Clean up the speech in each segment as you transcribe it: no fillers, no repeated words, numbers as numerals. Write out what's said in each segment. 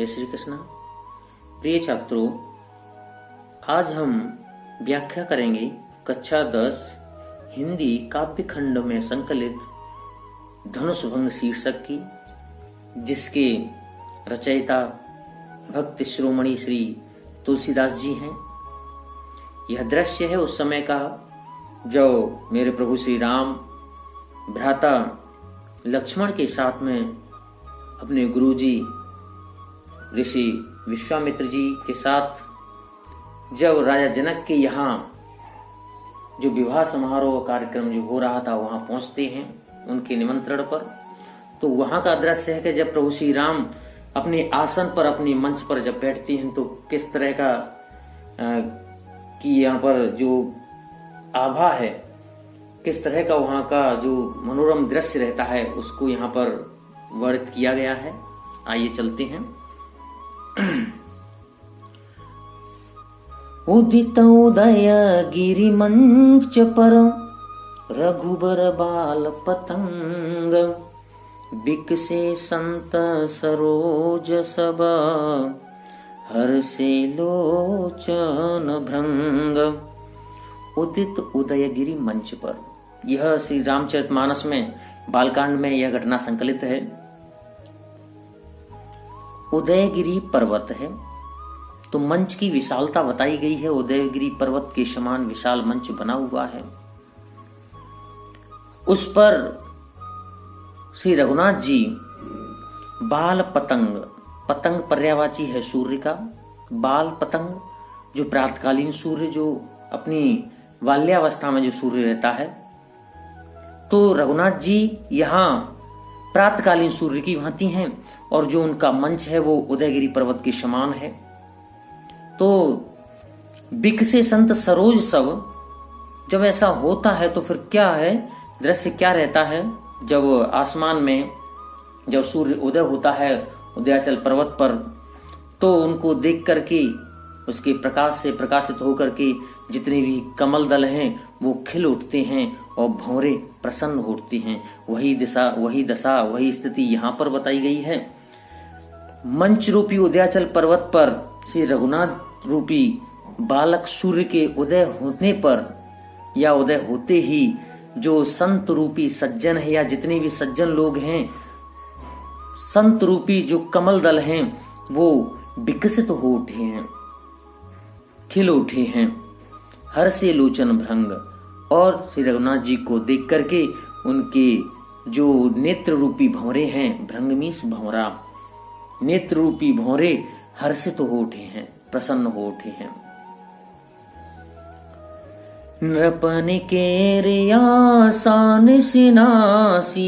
जय श्री कृष्ण। प्रिय छात्रों, आज हम व्याख्या करेंगे कक्षा 10 हिंदी काव्य खंड में संकलित धनुष भंग शीर्षक की, जिसके रचयिता भक्त शिरोमणि श्री तुलसीदास जी हैं। यह दृश्य है उस समय का जब मेरे प्रभु श्री राम भ्राता लक्ष्मण के साथ में अपने गुरुजी ऋषि विश्वामित्र जी के साथ जब राजा जनक के यहाँ जो विवाह समारोह कार्यक्रम जो हो रहा था वहां पहुंचते हैं उनके निमंत्रण पर। तो वहां का दृश्य है कि जब प्रभु श्री राम अपने आसन पर अपने मंच पर जब बैठते हैं तो किस तरह का कि यहाँ पर जो आभा है, किस तरह का वहां का जो मनोरम दृश्य रहता है उसको यहाँ पर वर्णित किया गया है। आइए चलते हैं। उदित उदय गिरि मंच पर रघुबर बाल पतंग, बिकसे संत सरोज सब हर्षे लोचन भृंग। उदित उदय गिरि मंच पर, यह श्री रामचरितमानस में बालकांड में यह घटना संकलित है। उदयगिरी पर्वत है तो मंच की विशालता बताई गई है। उदयगिरी पर्वत के समान विशाल मंच बना हुआ है। उस पर श्री रघुनाथ जी बाल पतंग, पतंग पर्यायवाची है सूर्य का, बाल पतंग जो प्रातकालीन सूर्य जो अपनी बाल्यावस्था में जो सूर्य रहता है, तो रघुनाथ जी यहाँ प्रातकालीन सूर्य की भांति हैं और जो उनका मंच है वो उदयगिरी पर्वत के समान है। तो बिकसे संत सरोज सब, जब ऐसा होता है तो फिर क्या है, दृश्य क्या रहता है। जब आसमान में जब सूर्य उदय होता है उदयाचल पर्वत पर, तो उनको देख करके उसके प्रकाश से प्रकाशित होकर के जितने भी कमल दल हैं वो खिल उठते हैं और भंवरे प्रसन्न होते हैं। वही दशा वही स्थिति यहाँ पर बताई गई है। मंच रूपी उदयाचल पर्वत पर श्री रघुनाथ रूपी बालक सूर्य के उदय होने पर या उदय होते ही जो संत रूपी सज्जन है या जितने भी सज्जन लोग हैं, संत रूपी जो कमल दल हैं वो विकसित हो उठे हैं, खिल उठे हैं। हर्षे लोचन भृंग, और श्री रघुनाथ जी को देख करके उनके जो नेत्र रूपी भंवरे हैं, भृंगमीश भंवरा, नेत्र रूपी भंवरे हर्षित हो उठे हैं, प्रसन्न हो उठे हैं। नृपन के आसान सिनासी,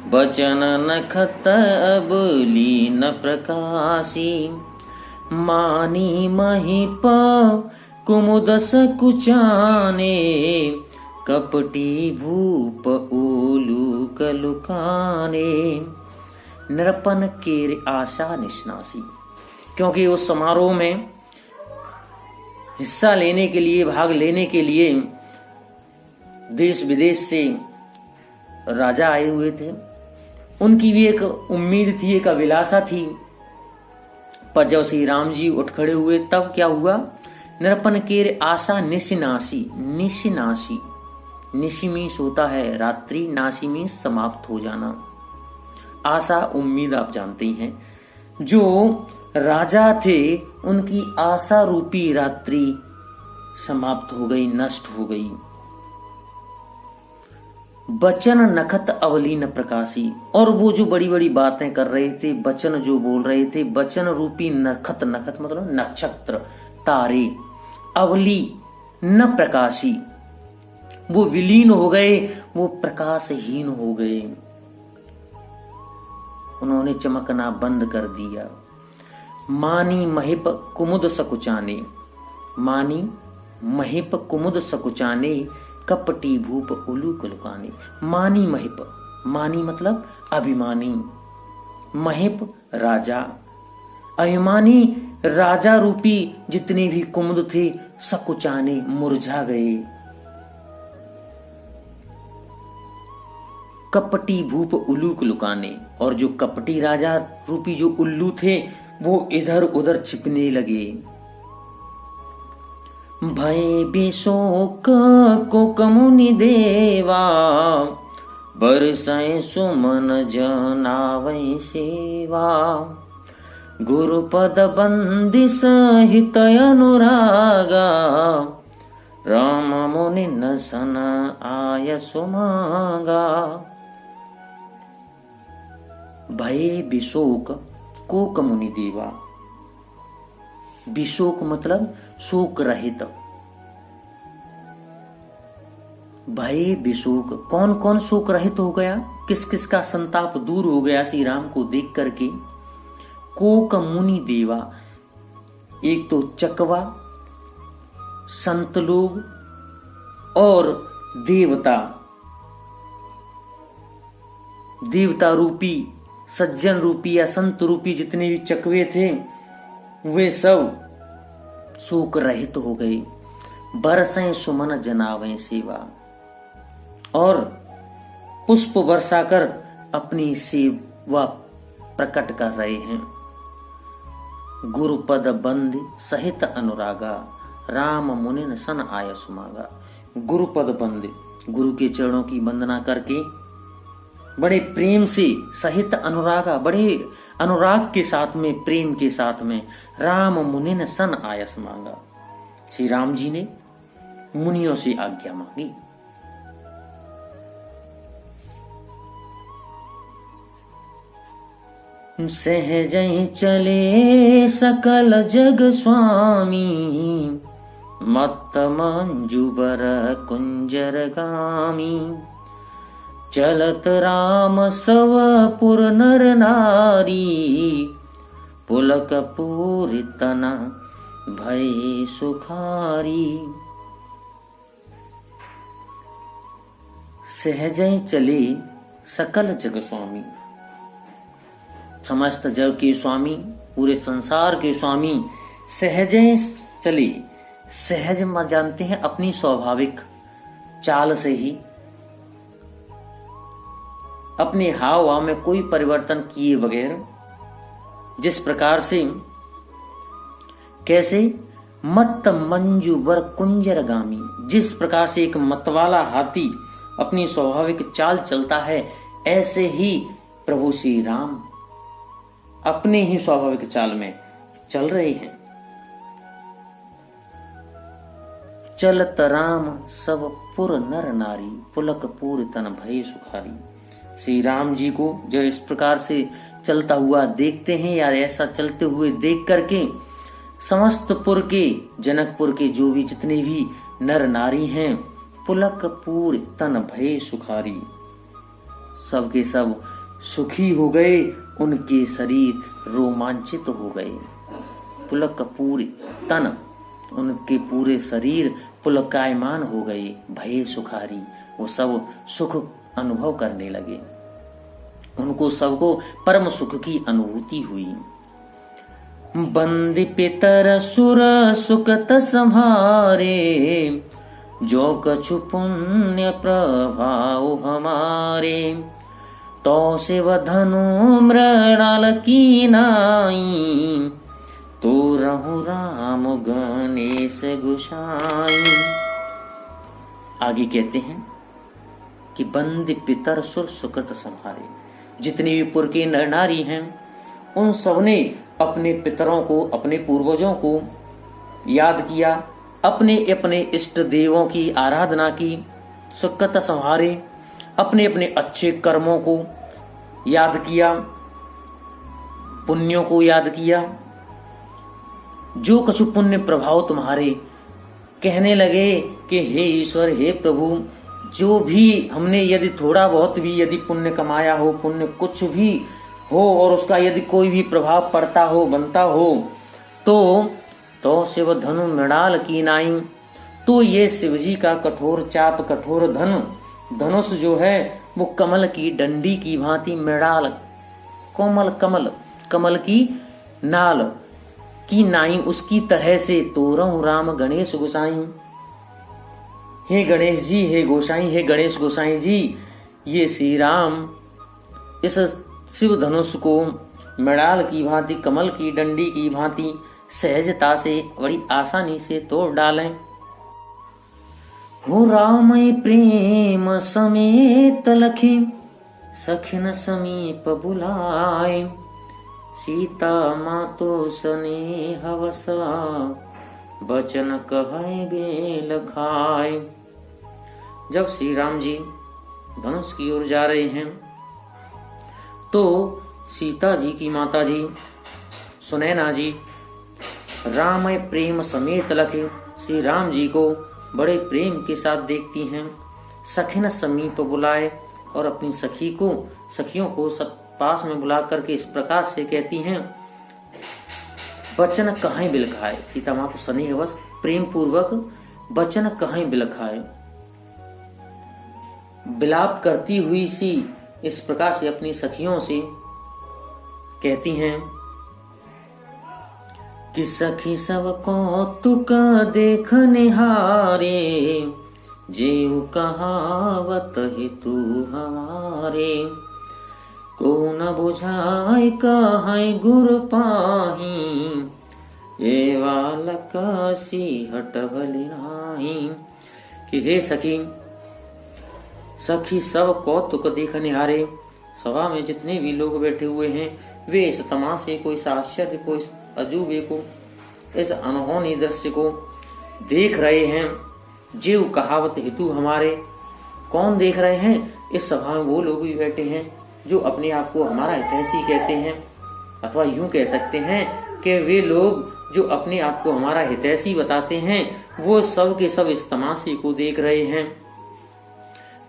बचन नखत अब लीन प्रकाशी, मानी महिप कुमुद सकुचाने, कपटी भूप उलूक लुकाने। नृपन केर आशा निशनासी, क्योंकि उस समारोह में हिस्सा लेने के लिए, भाग लेने के लिए देश विदेश से राजा आए हुए थे। उनकी भी एक उम्मीद थी, एक अभिलाषा थी। पर जब श्री राम जी उठ खड़े हुए तब क्या हुआ, नृपन केर आशा निशिनाशी, निशिनाशी, निशि मीन्स होता है रात्रि, नाशी मीन्स समाप्त हो जाना। आशा उम्मीद आप जानते ही हैं। जो राजा थे उनकी आशा रूपी रात्रि समाप्त हो गई, नष्ट हो गई। बचन नखत अवलीन प्रकाशी, और वो जो बड़ी बड़ी बातें कर रहे थे, बचन जो बोल रहे थे, बचन रूपी नखत, नखत मतलब नक्षत्र, तारे, अवली न प्रकाशी, वो विलीन हो गए, वो प्रकाशहीन हो गए, उन्होंने चमकना बंद कर दिया। मानी महिप कुमुद सकुचाने, मानी महिप कुमुद सकुचाने, कपटी भूप उलूक लुकाने। मानी महिप, मानी मतलब अभिमानी, महिप राजा, अभिमानी राजा रूपी जितने भी कुमुद थे सकुचाने मुरझा गए। कपटी भूप उल्लूक लुकाने, और जो कपटी राजा रूपी जो उल्लू थे वो इधर उधर छिपने लगे। भय बिशोक को कमुनि देवा, बरसै सुमन जनावै सेवा। गुरुपद बंदी सहित अनुरागा, राम मुनि न सन आय सुमागा। भय बिशोक कोक मुनि देवा, बिशोक मतलब शोक रहित। भय बिशोक, कौन कौन शोक रहित हो गया, किस किस का संताप दूर हो गया श्री राम को देख करके। कोक मुनि देवा, एक तो चकवा, संत लोग और देवता, देवता रूपी, सज्जन रूपी या संत रूपी जितने भी चकवे थे वे सब शोक रहित हो गए। बरसें सुमन जनावें सेवा, और पुष्प वर्षा कर अपनी सेवा प्रकट कर रहे हैं। गुरुपद बंद सहित अनुरागा, राम मुनि सन आय सुमागा। गुरुपद बंद, गुरु के चरणों की वंदना करके बड़े प्रेम से, सहित अनुरागा, बड़े अनुराग के साथ में, प्रेम के साथ में, राम मुनि ने सन आयस मांगा। श्री राम जी ने मुनियों से आज्ञा मांगी। सहज चले सकल जग स्वामी, मत्त मंजुबर कुंजर गामी। चलत राम सव पुर नर नारी, पुलक पूरी तना भय सुखारी। सहजै चले सकल जग स्वामी, समस्त जग के स्वामी, पूरे संसार के स्वामी सहजै चले। सहज में जानते हैं अपनी स्वाभाविक चाल से ही, अपने हाव भाव में कोई परिवर्तन किए बगैर, जिस प्रकार से, कैसे, मत मंजू वर कुंजर गामी, जिस प्रकार से एक मतवाला हाथी अपनी स्वाभाविक चाल चलता है, ऐसे ही प्रभु श्री राम अपने ही स्वाभाविक चाल में चल रहे हैं। चलत राम सब पुर नर नारी, पुलक पूर तन भय सुखारी। श्री राम जी को जो इस प्रकार से चलता हुआ देखते हैं, या ऐसा चलते हुए देख करके समस्त पुर के, जनकपुर के जो भी जितने भी नर नारी हैं, पुलक पूर तन भय सुखारी, सबके सब सुखी हो गए, उनके शरीर रोमांचित हो गए। पुलक पूरी तन, उनके पूरे शरीर पुलकायमान हो गए। भय सुखारी, वो सब सुख अनुभव करने लगे, उनको सबको परम सुख की अनुभूति हुई। बंदी पितर सुर सुकत संहारे, जो कछु पुण्य प्रभाव हमारे। तो शिव धनु मृणाल की नाई, तो रहु राम गणेश गुसाई। आगे कहते हैं कि बंदी पितर सुर सुकृत संहारे, जितने भी पुर के नर नारी हैं उन सबने अपने पितरों को, अपने पूर्वजों को याद किया, अपने अपने इष्ट देवों की आराधना की। सुकृत संहारे, अपने अपने अच्छे कर्मों को याद किया, पुण्यों को याद किया। जो कछु पुण्य प्रभाव तुम्हारे, कहने लगे कि हे ईश्वर, हे प्रभु, जो भी हमने यदि थोड़ा बहुत भी यदि पुण्य कमाया हो, पुण्य कुछ भी हो, और उसका यदि कोई भी प्रभाव पड़ता हो, बनता हो, तो शिव धनु मृणाल की नाई, तो ये शिव जी का कठोर चाप, कठोर धनुष जो है वो कमल की डंडी की भांति, मृणाल कोमल कमल, कमल की नाल की नाई, उसकी तरह से तोरहु राम गणेश गोसाई। हे गणेश जी, हे गोसाई, हे गणेश गोसाई जी, ये श्री राम इस शिव धनुष को मृणाल की भांति, कमल की डंडी की भांति सहजता से बड़ी आसानी से तोड़ डालें। हो राम प्रेम समेत लखे, सखिन समीप बुलाए, सीता मातो स्नेह वसा, बचन कहे बेल खाए। जब श्री राम जी धनुष की ओर जा रहे हैं तो सीता जी की माता जी सुनैना जी राम प्रेम समेत लखे, श्री राम जी को बड़े प्रेम के साथ देखती हैं। सखिन समीप बुलाए, और अपनी सखियों को पास में बुला करके इस प्रकार से कहती हैं, बचन कहीं बिलखाए। सीता माँ तो स्नेहवश प्रेम पूर्वक बचन कहीं बिलखाए, विलाप करती हुई सी इस प्रकार से अपनी सखियों से कहती हैं कि सखी सब कौतुक देख निहारे, जेऊ कहावत हेतु हमारे, को न बुझाए कहाई गुर पाही, ये बालक सी हट भली नाही। कि हे सखी सब कौतुक देख निहारे, सभा में जितने भी लोग बैठे हुए हैं वे इस तमाशे को, इस आश्चर्य को, इस अजूबे को, इस अनहोनी दृश्य को देख रहे हैं। जीव कहावत हेतु हमारे, कौन देख रहे हैं? इस सभा में वो लोग भी बैठे हैं जो अपने आप को हमारा हितैषी कहते हैं, अथवा यूं कह सकते हैं कि वे लोग जो अपने आप को हमारा हितैषी बताते हैं वो सब के सब इस तमाशे को देख रहे हैं।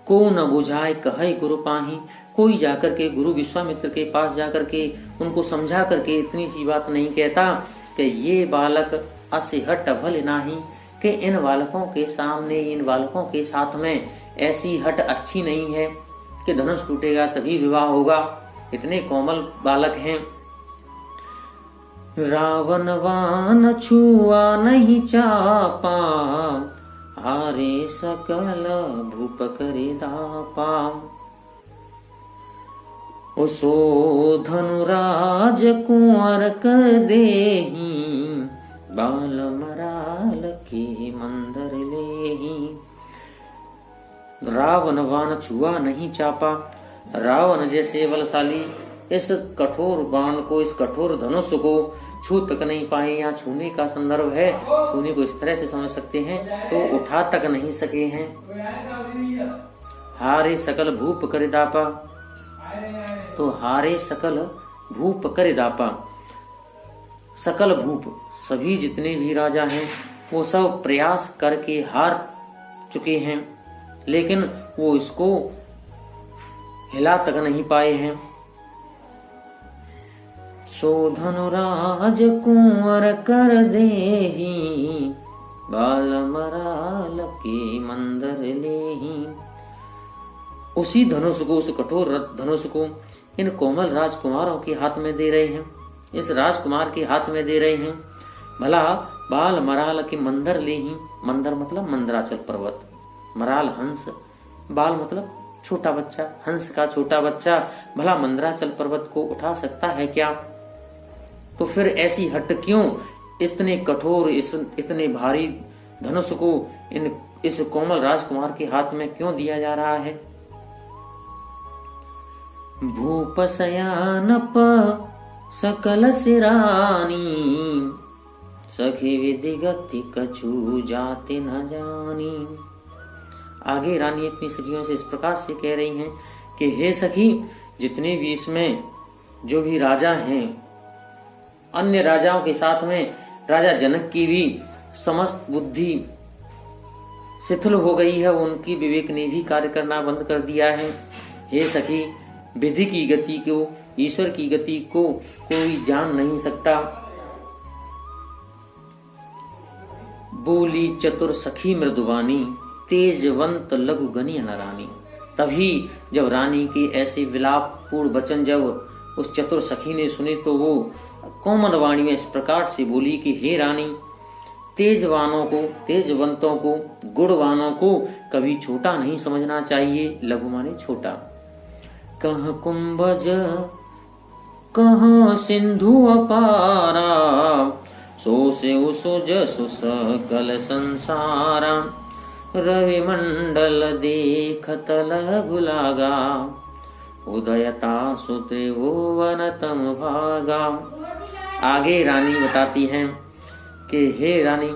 को न बुझाए कहे गुरु पाही, कोई जाकर के गुरु विश्वामित्र के पास जाकर के उनको समझा करके इतनी सी बात नहीं कहता कि ये बालक असिहट भल नाही, कि इन बालकों के सामने, इन बालकों के साथ में ऐसी हट अच्छी नहीं है कि धनुष टूटेगा तभी विवाह होगा। इतने कोमल बालक हैं। रावण वान छुआ नहीं चापा, हारे सकल भूप करे दापा, उसो धनुराज कुंवर कर देही, बाल मराल के मंदर लेही। रावण बाण छुआ नहीं चापा, रावण जैसे बलशाली इस कठोर बाण को, इस कठोर धनुष को छू तक नहीं पाए। यहाँ छूने का संदर्भ है, छूने को इस तरह से समझ सकते हैं तो उठा तक नहीं सके हैं। हारे सकल भूप कर दापा, तो हारे सकल भूप कर दापा, सकल भूप सभी जितने भी राजा हैं वो सब प्रयास करके हार चुके हैं, लेकिन वो इसको हिला तक नहीं पाए हैं। सो धनुराज कुंवर कर देही, बाल मराल के मंदर लेही। उसी धनुष को, उस कठोर धनुष को इन कोमल राजकुमारों के हाथ में दे रहे हैं, इस राजकुमार के हाथ में दे रहे हैं। भला बाल मराल के मंदर लेही, मंदर मतलब मंदराचल पर्वत, मराल हंस, बाल मतलब छोटा बच्चा, हंस का छोटा बच्चा भला मंदराचल पर्वत को उठा सकता है क्या? तो फिर ऐसी हट क्यों इतने कठोर, इतने भारी धनुष को इस कोमल राजकुमार के हाथ में क्यों दिया जा रहा है? भूप शयानप सकल सिरानी, सखी विधि गति कछु जाते न जानी। आगे रानी अपनी सखियों से इस प्रकार से कह रही हैं कि हे सखी, जितने भी इसमें जो भी राजा हैं, अन्य राजाओं के साथ में राजा जनक की भी समस्त बुद्धि शिथिल हो गई है, उनकी विवेक ने भी कार्य करना बंद कर दिया है। हे सखी, विधि की गति को, ईश्वर की गति को कोई जान नहीं सकता। बोली चतुर सखी मृदुवानी, तेजवंत लघु गनी नरानी। तभी जब रानी के ऐसे विलाप पूर्ण वचन जब उस चतुर सखी ने सुने तो वो कोमल वाणी में इस प्रकार से बोली कि हे रानी, तेजवानों को, तेजवंतों को, गुणवानों को कभी छोटा नहीं समझना चाहिए। लघु माने छोटा। कह कुंभज कह सिंधु अपारा, सो से सुजसु सकल संसारा। रवि मंडल देखत लघु लागा, उदयता सुत्रिभुवन तम भागा। आगे रानी बताती हैं कि हे रानी,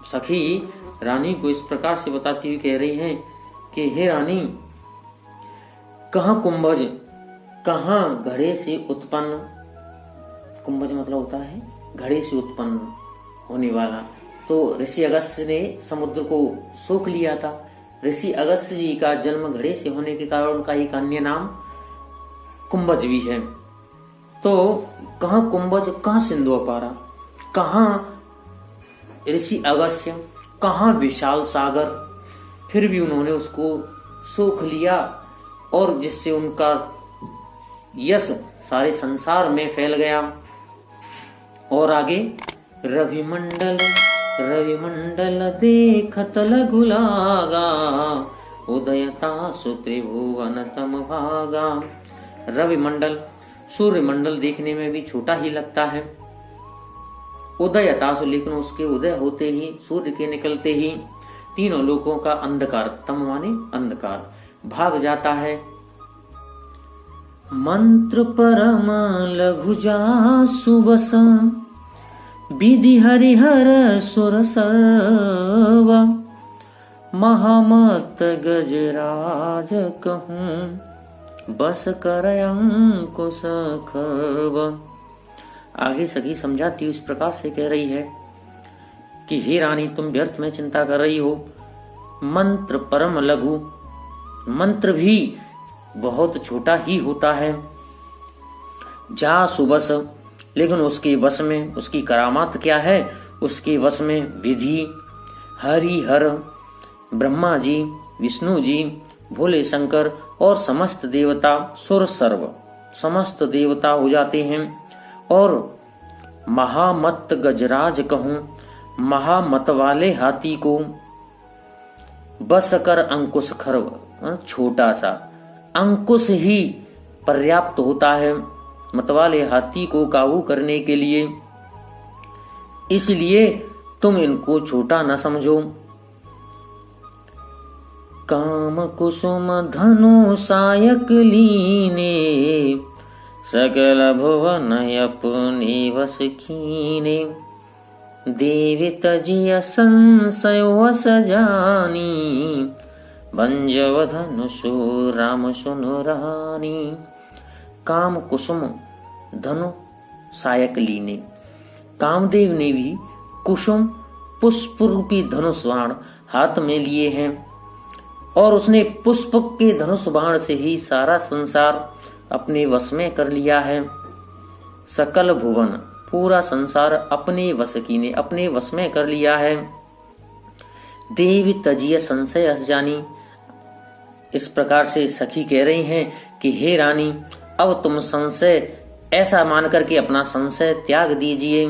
सखी रानी को इस प्रकार से बताती हुई कह रही हैं कि हे रानी, कहाँ कुंभज, कहाँ घड़े से उत्पन्न, कुंभज मतलब होता है घड़े से उत्पन्न होने वाला। तो ऋषि अगस्त्य ने समुद्र को सोख लिया था। ऋषि अगस्त्य जी का जन्म घड़े से होने के कारण उनका एक अन्य नाम कुंभज भी है। तो कहाँ कुंभज, कहाँ सिंधु अपारा, कहाँ ऋषि अगस्त्य, कहाँ विशाल सागर। फिर भी उन्होंने उसको सोख लिया और जिससे उनका यश सारे संसार में फैल गया। और आगे रवि मंडल, रवि मंडल देखत लघु लागा, उदयता सुत्रिभुवन तम भागा। रवि मंडल, सूर्य मंडल देखने में भी छोटा ही लगता है। उदयता, लेकिन उसके उदय होते ही, सूर्य के निकलते ही तीनों लोकों का अंधकार, तम माने अंधकार, भाग जाता है। मंत्र परम लघु जासु बस, विधि हरिहर सुर सर्व। महामत गजराज कहूँ, बस कर अंकुश खर्व। आगे सखी समझाती इस प्रकार से कह रही है कि हे रानी, तुम व्यर्थ में चिंता कर रही हो। मंत्र परम लघु, मंत्र भी बहुत छोटा ही होता है। जा सुबस, लेकिन उसके वश में, उसकी करामात क्या है, उसके वश में विधि, हरि हर, ब्रह्मा जी, विष्णु जी, भोले शंकर और समस्त देवता, सुर सर्व, समस्त देवता हो जाते हैं। और महामत गजराज कहूं, महामत वाले हाथी को, बस कर अंकुश खर्व, छोटा सा अंकुश ही पर्याप्त होता है मतवाले हाथी को काबू करने के लिए। इसलिए तुम इनको छोटा न समझो। काम कुसुम धनु सायक लीने, सकल भुवन अपने वश कीने। देवी तजिय संशय वस जानी, भंजव धनुषु राम सुनु रानी। काम कुसुम धनु सायक लीने, कामदेव ने भी कुसुम पुष्प रूपी धनुष बाण हाथ में लिए हैं और उसने पुष्प के धनुष बाण से ही सारा संसार अपने वश में कर लिया है। सकल भुवन, पूरा संसार अपने वश की ने, अपने वश में कर लिया है। देवी तजिय संशय हस जानी, इस प्रकार से सखी कह रही हैं कि हे रानी, अब तुम संशय ऐसा मान करके अपना संशय त्याग दीजिए।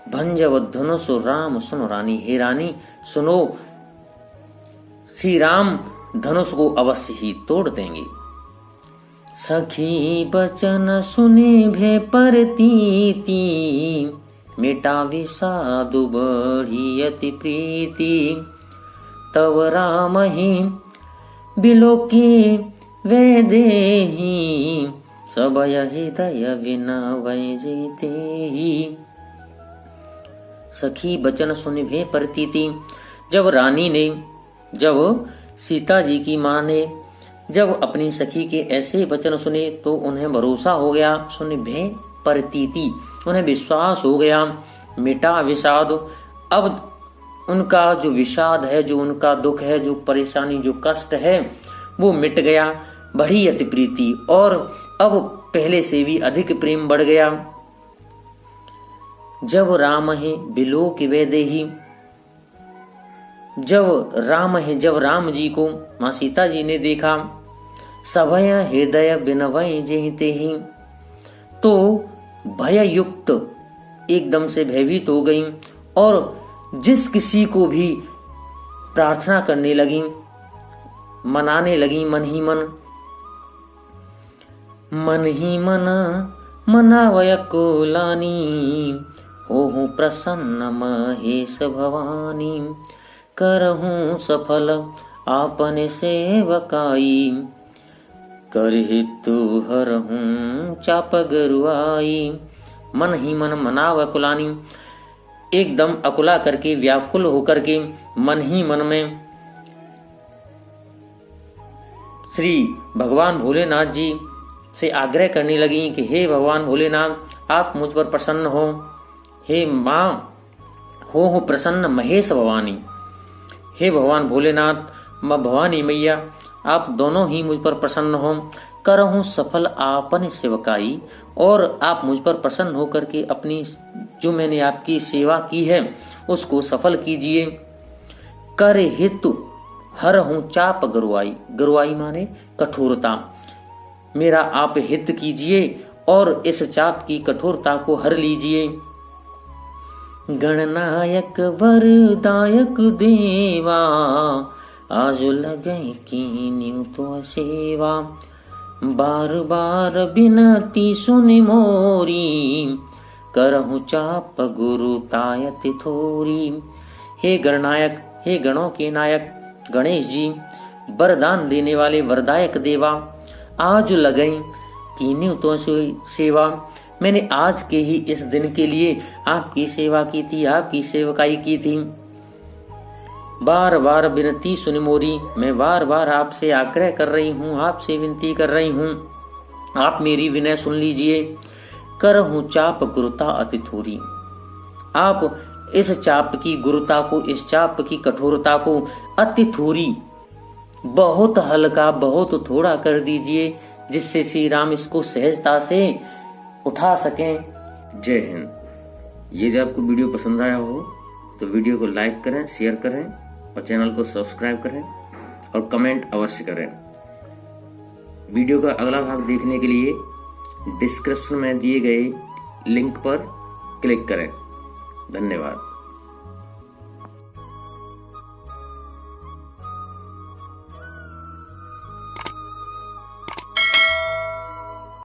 भंजव धनुष राम सुनो रानी, हे रानी सुनो, श्री राम धनुष को अवश्य ही तोड़ देंगे। सखी बचन सुने भे परतीति, मिटा विषादु बढ़ी अति प्रीति। तव राम ही बिलोकी वे देही, सबय हृदय विनवै जेते ही। सखी बचन सुने भे परतीति, जब रानी ने, जब सीता जी की माँ ने जब अपनी सखी के ऐसे वचन सुने तो उन्हें भरोसा हो गया। सुने भे परतीति, उन्हें विश्वास हो गया। मिटा विषाद, अब उनका जो विषाद है, जो उनका दुख है, जो परेशानी, जो कष्ट है, वो मिट गया। बढ़ी अति प्रीति, और अब पहले से भी अधिक प्रेम बढ़ गया। जब राम है बिलोक वेदेही, जब राम जी को माँ सीता जी ने देखा, सभय हृदय बिनवै जेते ही, तो भय युक्त एकदम से भयभीत हो गई और जिस किसी को भी प्रार्थना करने लगी, मनाने लगी मन ही मन मनावय कुलानी, होहु प्रसन्न महेश भवानी, करहूं सफल आपने सेवकाई, करहितु हरहूं चाप गरुआई। मन ही मन मनावय कुलानी, एकदम अकुला करके, व्याकुल होकर के मन ही मन में श्री भगवान भोलेनाथ जी से आग्रह करने लगी कि हे भगवान भोलेनाथ, आप मुझ पर प्रसन्न हो। हे माँ हो प्रसन्न महेश भवानी, हे भगवान भोलेनाथ, माँ भवानी मैया, आप दोनों ही मुझ पर प्रसन्न हो। करहूं सफल आपन सेवकाई, और आप मुझ पर प्रसन्न होकर के अपनी जो मैंने आपकी सेवा की है उसको सफल कीजिए। कर हितु हरहूं चाप गरुआई, गरुआई माने कठोरता, मेरा आप हित कीजिए और इस चाप की कठोरता को हर लीजिए। गणनायक वरदायक देवा, आज लगे कीन्यू तो सेवा, बार बार बिनती सुनि मोरी, करहूं चाप गुरु तायत थोरी। हे गणनायक, हे गणों के नायक गणेश जी, वरदान देने वाले वरदायक देवा, आज लगई कीन्यू तो सेवा, मैंने आज के ही इस दिन के लिए आपकी सेवा की थी, आपकी सेवकाई की थी। बार बार विनती सुनि मोरी, मैं बार बार आपसे आग्रह कर रही हूँ, आपसे विनती कर रही हूँ, आप मेरी विनय सुन लीजिए। करहूं चाप गुरुता अति थोरी, आप इस चाप की गुरुता को, इस चाप की कठोरता को अति थोरी, बहुत हल्का, बहुत थोड़ा कर दीजिए, जिससे श्री राम इसको सहजता से उठा सकें। जय हिंद। यदि आपको वीडियो पसंद आया हो तो वीडियो को लाइक करें, शेयर करें और चैनल को सब्सक्राइब करें और कमेंट अवश्य करें। वीडियो का अगला भाग देखने के लिए डिस्क्रिप्शन में दिए गए लिंक पर क्लिक करें। धन्यवाद।